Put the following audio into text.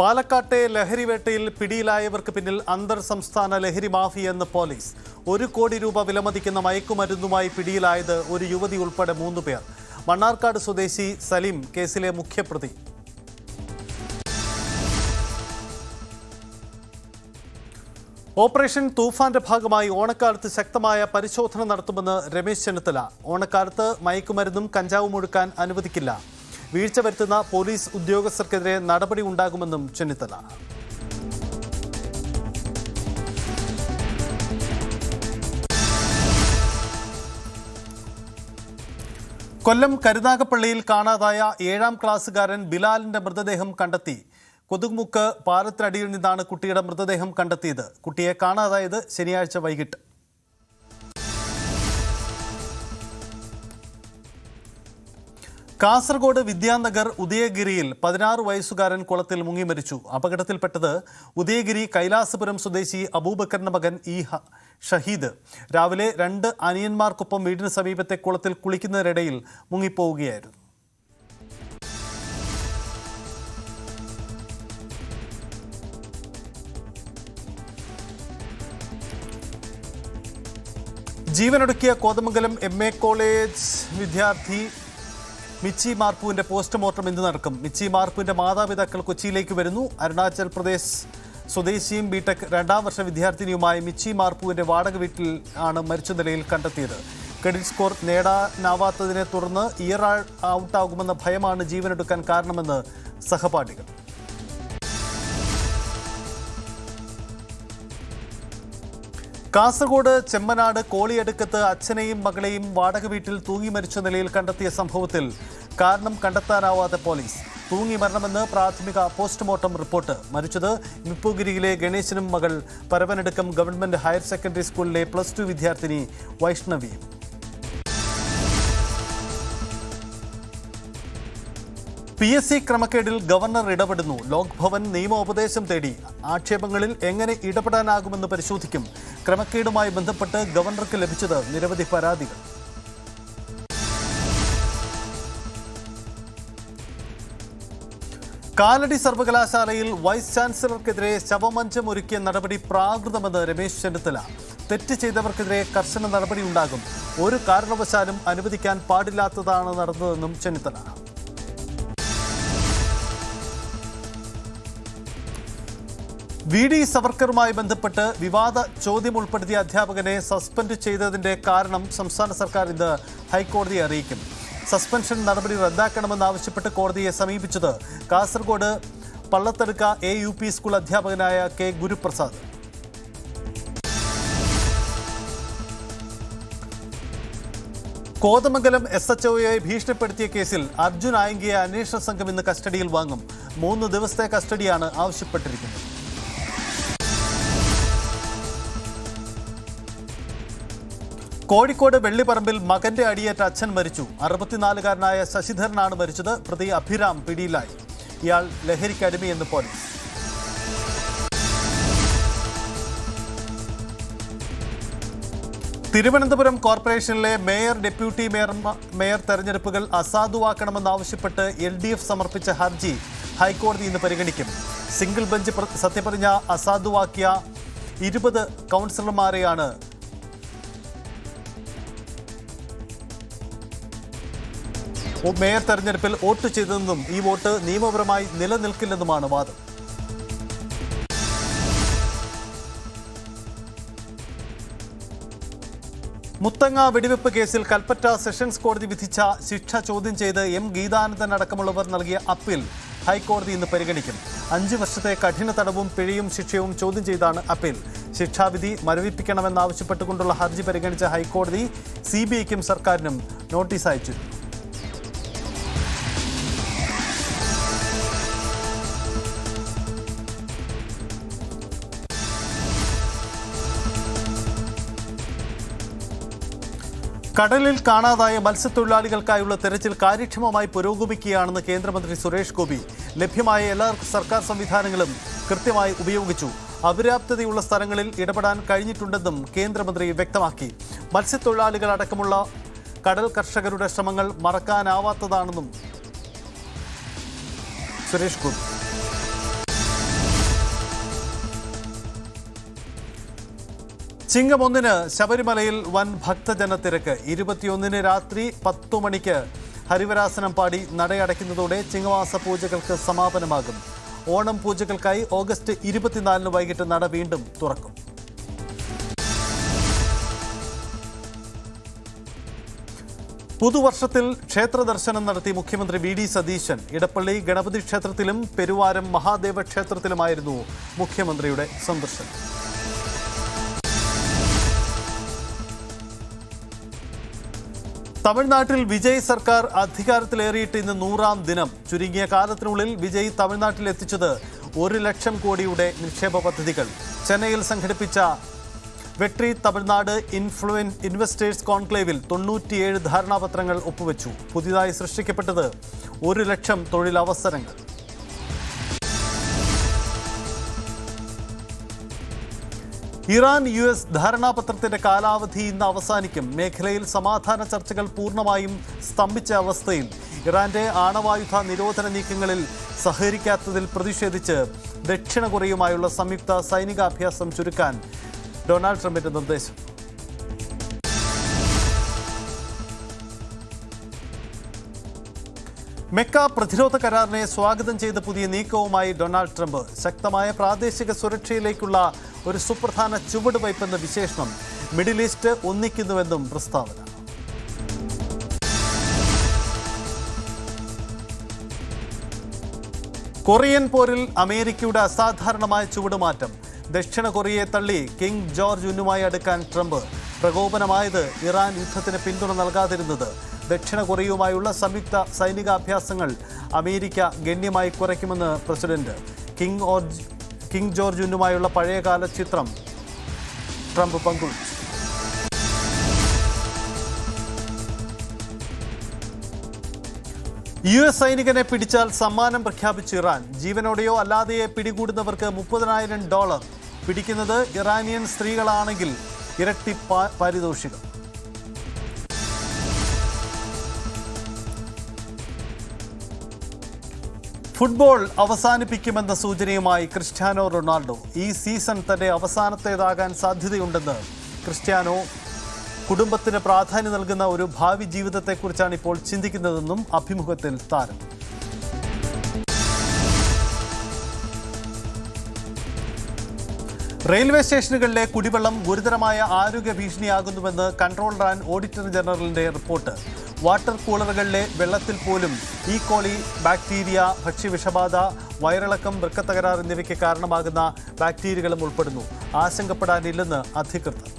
പാലക്കാട്ടെ ലഹരിവേട്ടയിൽ പിടിയിലായവർക്ക് പിന്നിൽ അന്തർ സംസ്ഥാന ലഹരി മാഫിയെന്ന് പോലീസ്. 1 കോടി രൂപ വിലമതിക്കുന്ന മയക്കുമരുന്നുമായി പിടിയിലായത് ഒരു യുവതി ഉൾപ്പെടെ 3 പേർ. മണ്ണാർക്കാട് സ്വദേശി സലീം കേസിലെ മുഖ്യപ്രതി. ഓപ്പറേഷൻ തൂഫാന്റെ ഭാഗമായി ഓണക്കാലത്ത് ശക്തമായ പരിശോധന നടത്തുമെന്ന് രമേശ് ചെന്നിത്തല. ഓണക്കാലത്ത് മയക്കുമരുന്നും കഞ്ചാവും ഒഴുക്കാൻ അനുവദിക്കില്ല. വീഴ്ച വരുത്തുന്ന പോലീസ് ഉദ്യോഗസ്ഥർക്കെതിരെ നടപടി ഉണ്ടാകുമെന്നും ചെന്നിത്തല. കൊല്ലം കരുനാഗപ്പള്ളിയിൽ കാണാതായ 7ാം ക്ലാസ്സുകാരൻ ബിലാലിന്റെ മൃതദേഹം കണ്ടെത്തി. കൊതുകുമുക്ക് പാലത്തിനടിയിൽ നിന്നാണ് കുട്ടിയുടെ മൃതദേഹം കണ്ടെത്തിയത്. കുട്ടിയെ കാണാതായത് ശനിയാഴ്ച വൈകിട്ട്. കാസർഗോഡ് വിദ്യാനഗർ ഉദയഗിരിയിൽ 16 വയസ്സുകാരൻ കുളത്തിൽ മുങ്ങി മരിച്ചു. അപകടത്തിൽപ്പെട്ടത് ഉദയഗിരി കൈലാസപുരം സ്വദേശി അബൂബക്കറിന്റെ മകൻ ഷഹീദ്. രാവിലെ 2 അനിയന്മാർക്കൊപ്പം വീടിന് സമീപത്തെ കുളത്തിൽ കുളിക്കുന്നതിനിടയിൽ മുങ്ങിപ്പോവുകയായിരുന്നു. ജീവനൊടുക്കിയ കോതമംഗലം MA കോളേജ് വിദ്യാർത്ഥി മിച്ചി മാർപ്പുവിന്റെ പോസ്റ്റ്മോർട്ടം ഇന്ന് നടക്കും. മിച്ചി മാർപ്പുവിന്റെ മാതാപിതാക്കൾ കൊച്ചിയിലേക്ക് വരുന്നു. അരുണാചൽ പ്രദേശ് സ്വദേശിയും ബിടെക് 2ാം വർഷ വിദ്യാർത്ഥിനിയുമായ മിച്ചി മാർപ്പുവിന്റെ വാടക വീട്ടിൽ ആണ് മരിച്ച നിലയിൽ കണ്ടെത്തിയത്. ക്രെഡിറ്റ് സ്കോർ നേടാനാവാത്തതിനെ തുടർന്ന് ഇയർ ഔട്ടാകുമെന്ന ഭയമാണ് ജീവനെടുക്കാൻ കാരണമെന്ന് സഹപാഠികൾ. കാസർഗോഡ് ചെമ്മനാട് കോളിയടുക്കത്ത് അച്ഛനെയും മകളെയും വാടക വീട്ടിൽ തൂങ്ങി മരിച്ച നിലയിൽ കണ്ടെത്തിയ സംഭവത്തിൽ കാരണം കണ്ടെത്താനാവാതെ പോലീസ്. തൂങ്ങി മരണമെന്ന് പ്രാഥമിക പോസ്റ്റ്മോർട്ടം റിപ്പോർട്ട്. മരിച്ചത് മിപ്പുഗിരിയിലെ ഗണേശനും മകൾ പരവനടുക്കം ഗവൺമെന്റ് ഹയർ സെക്കൻഡറി സ്കൂളിലെ +2 വിദ്യാർത്ഥിനി വൈഷ്ണവിയും. PSC ക്രമക്കേടിൽ ഗവർണർ ഇടപെടുന്നു. ലോക് ഭവൻ നിയമോപദേശം തേടി. ആക്ഷേപങ്ങളിൽ എങ്ങനെ ഇടപെടാനാകുമെന്ന് പരിശോധിക്കും. ക്രമക്കേടുമായി ബന്ധപ്പെട്ട് ഗവർണർക്ക് ലഭിച്ചത് നിരവധി പരാതികൾ. കാലടി സർവകലാശാലയിൽ വൈസ് ചാൻസലർക്കെതിരെ ശവമഞ്ചം ഒരുക്കിയ നടപടി പ്രാകൃതമെന്ന് രമേശ് ചെന്നിത്തല. തെറ്റ് ചെയ്തവർക്കെതിരെ കർശന നടപടി ഉണ്ടാകും. ഒരു കാരണവശാലും അനുവദിക്കാൻ പാടില്ലാത്തതാണ് നടന്നതെന്നും ചെന്നിത്തല. VD സവർക്കറുമായി ബന്ധപ്പെട്ട് വിവാദ ചോദ്യം ഉൾപ്പെടുത്തിയ അധ്യാപകനെ സസ്പെൻഡ് ചെയ്തതിന്റെ കാരണം സംസ്ഥാന സർക്കാർ ഇന്ന് ഹൈക്കോടതിയെ അറിയിക്കും. സസ്പെൻഷൻ നടപടി റദ്ദാക്കണമെന്നാവശ്യപ്പെട്ട് കോടതിയെ സമീപിച്ചത് കാസർഗോഡ് പള്ളത്തടുക്ക AUP സ്കൂൾ അധ്യാപകനായ K ഗുരുപ്രസാദ്. കോതമംഗലം SHOയെ ഭീഷണിപ്പെടുത്തിയ കേസിൽ അർജുൻ ആയങ്കിയെ അന്വേഷണ സംഘം ഇന്ന് കസ്റ്റഡിയിൽ വാങ്ങും. 3 ദിവസത്തെ കസ്റ്റഡിയാണ് ആവശ്യപ്പെട്ടിരിക്കുന്നത്. കോഴിക്കോട് വെള്ളിപ്പറമ്പിൽ മകന്റെ അടിയേറ്റ അച്ഛൻ മരിച്ചു. 64-കാരനായ ശശിധരനാണ് മരിച്ചത്. പ്രതി അഭിരാം പിടിയിലായി. ഇയാൾ ലഹരിക്കടിമയെന്ന് പോലീസ്. തിരുവനന്തപുരം കോർപ്പറേഷനിലെ മേയർ, ഡെപ്യൂട്ടി മേയർ തെരഞ്ഞെടുപ്പുകൾ അസാധുവാക്കണമെന്നാവശ്യപ്പെട്ട് LDF സമർപ്പിച്ച ഹർജി ഹൈക്കോടതി ഇന്ന് പരിഗണിക്കും. സിംഗിൾ ബെഞ്ച് സത്യപ്രതിജ്ഞ അസാധുവാക്കിയ 20 കൗൺസിലർമാരെയാണ് മേയർ തെരഞ്ഞെടുപ്പിൽ വോട്ട് ചെയ്തതെന്നും ഈ വോട്ട് നിയമപരമായി നിലനിൽക്കില്ലെന്നുമാണ് വാദം. മുത്തങ്ങ വെടിവെപ്പ് കേസിൽ കൽപ്പറ്റ സെഷൻസ് കോടതി വിധിച്ച ശിക്ഷ ചോദ്യം ചെയ്ത് ഗീതാനന്ദൻ അടക്കമുള്ളവർ നൽകിയ അപ്പീൽ ഹൈക്കോടതി ഇന്ന് പരിഗണിക്കും. 5 വർഷത്തെ കഠിന തടവും പിഴയും ശിക്ഷയും ചോദ്യം ചെയ്താണ് അപ്പീൽ. ശിക്ഷാവിധി മരവിപ്പിക്കണമെന്നാവശ്യപ്പെട്ടുകൊണ്ടുള്ള ഹർജി പരിഗണിച്ച ഹൈക്കോടതി CBIക്കും സർക്കാരിനും നോട്ടീസ് അയച്ചിരുന്നു. കടലിൽ കാണാതായ മത്സ്യത്തൊഴിലാളികൾക്കായുള്ള തെരച്ചിൽ കാര്യക്ഷമമായി പുരോഗമിക്കുകയാണെന്ന് കേന്ദ്രമന്ത്രി സുരേഷ് ഗോപി. ലഭ്യമായ എല്ലാ സർക്കാർ സംവിധാനങ്ങളും കൃത്യമായി ഉപയോഗിച്ചു. അപര്യാപ്തതയുള്ള സ്ഥലങ്ങളിൽ ഇടപെടാൻ കഴിഞ്ഞിട്ടുണ്ടെന്നും കേന്ദ്രമന്ത്രി വ്യക്തമാക്കി. മത്സ്യത്തൊഴിലാളികൾ അടക്കമുള്ള കടൽ കർഷകരുടെ ശ്രമങ്ങൾ മറക്കാനാവാത്തതാണെന്നും സുരേഷ് ഗോപി. ചിങ്ങം 1 ശബരിമലയിൽ വൻ ഭക്തജനത്തിരക്ക്. 21 രാത്രി 10 മണിക്ക് ഹരിവരാസനം പാടി നടയടയ്ക്കുന്നതോടെ ചിങ്ങമാസ പൂജകൾക്ക് സമാപനമാകും. ഓണം പൂജകൾക്കായി ഓഗസ്റ്റ് 24 വൈകിട്ട് നട വീണ്ടും തുറക്കും. പുതുവർഷത്തിൽ ക്ഷേത്ര ദർശനം നടത്തി മുഖ്യമന്ത്രി വി ഡി സതീശൻ. ഇടപ്പള്ളി ഗണപതി ക്ഷേത്രത്തിലും പെരുവാരം മഹാദേവ ക്ഷേത്രത്തിലുമായിരുന്നു മുഖ്യമന്ത്രിയുടെ സന്ദർശനം. തമിഴ്നാട്ടിൽ വിജയ് സർക്കാർ അധികാരത്തിലേറിയിട്ട് ഇന്ന് 100ാം ദിനം. ചുരുങ്ങിയ കാലത്തിനുള്ളിൽ വിജയ് തമിഴ്നാട്ടിൽ എത്തിച്ചത് 1 ലക്ഷം കോടിയുടെ നിക്ഷേപ പദ്ധതികൾ. ചെന്നൈയിൽ സംഘടിപ്പിച്ച വെട്രി തമിഴ്നാട് ഇൻവെസ്റ്റേഴ്സ് കോൺക്ലേവിൽ 97 ധാരണാപത്രങ്ങൾ ഒപ്പുവെച്ചു. പുതിയതായി സൃഷ്ടിക്കപ്പെട്ടത് 1 ലക്ഷം തൊഴിലവസരങ്ങൾ. ഇറാൻ US ധാരണാപത്രത്തിന്റെ കാലാവധി ഇന്ന് അവസാനിക്കും. മേഖലയിൽ സമാധാന ചർച്ചകൾ പൂർണ്ണമായും സ്തംഭിച്ച അവസ്ഥയിൽ ഇറാന്റെ ആണവായുധ നിരോധന നീക്കങ്ങളിൽ സഹകരിക്കാത്തതിൽ പ്രതിഷേധിച്ച് ദക്ഷിണ കൊറിയയുമായുള്ള സംയുക്ത സൈനികാഭ്യാസം ചുരുക്കാൻ ഡൊണാൾഡ് ട്രംപിന്റെ നിർദ്ദേശം. മെക്ക പ്രതിരോധ കരാറിനെ സ്വാഗതം ചെയ്ത പുതിയ നീക്കവുമായി ഡൊണാൾഡ് ട്രംപ്. ശക്തമായ പ്രാദേശിക സുരക്ഷയിലേക്കുള്ള ഒരു സുപ്രധാന ചുവടുവയ്പ്പെന്ന വിശേഷണം. മിഡിൽ ഈസ്റ്റ് ഒന്നിക്കുന്നുവെന്നും പ്രസ്താവന. കൊറിയൻ പോരിൽ അമേരിക്കയുടെ അസാധാരണമായ ചുവടുമാറ്റം. ദക്ഷിണ കൊറിയയെ തള്ളി കിങ് ജോർജ് ഉന്നുമായി അടുക്കാൻ ട്രംപ്. പ്രകോപനമായത് ഇറാൻ യുദ്ധത്തിന് പിന്തുണ നൽകാതിരുന്നത്. ദക്ഷിണ കൊറിയയുമായുള്ള സംയുക്ത സൈനികാഭ്യാസങ്ങൾ അമേരിക്ക ഗണ്യമായി കുറയ്ക്കുമെന്ന് പ്രസിഡന്റ്. കിങ് ജോർജ് ഉന്നുമായുള്ള പഴയകാല ചിത്രം ട്രംപ് പങ്കുവച്ചു. US സൈനികനെ പിടിച്ചാൽ സമ്മാനം പ്രഖ്യാപിച്ച് ഇറാൻ. ജീവനോടെയോ അല്ലാതെയോ പിടികൂടുന്നവർക്ക് $30,000. പിടിക്കുന്നത് ഇറാനിയൻ സ്ത്രീകളാണെങ്കിൽ ഇരട്ടി പാരിതോഷികം. ഫുട്ബോൾ അവസാനിപ്പിക്കുമെന്ന സൂചനയുമായി ക്രിസ്റ്റ്യാനോ റൊണാൾഡോ. ഈ സീസൺ തന്റെ അവസാനത്തേതാകാൻ സാധ്യതയുണ്ടെന്ന് ക്രിസ്റ്റ്യാനോ കുടുംബത്തിന് പ്രാധാന്യം നൽകുന്ന ഒരു ഭാവി ജീവിതത്തെക്കുറിച്ചാണ് ഇപ്പോൾ ചിന്തിക്കുന്നതെന്നും അഭിമുഖത്തിൽ താരം. റെയിൽവേ സ്റ്റേഷനുകളിലെ കുടിവെള്ളം ഗുരുതരമായ ആരോഗ്യ ഭീഷണിയാകുന്നുവെന്ന് കൺട്രോളർ ആൻഡ് ഓഡിറ്റർ ജനറലിന്റെ റിപ്പോർട്ട്. വാട്ടർ കൂളറുകളിലെ വെള്ളത്തിൽ പോലും ഈ കോളി ബാക്ടീരിയ, ഭക്ഷ്യവിഷബാധ, വയറിളക്കം, വൃക്കത്തകരാർ എന്നിവയ്ക്ക് കാരണമാകുന്ന ബാക്ടീരിയകളും ഉൾപ്പെടുന്നു. ആശങ്കപ്പെടാനില്ലെന്ന് അധികൃതർ.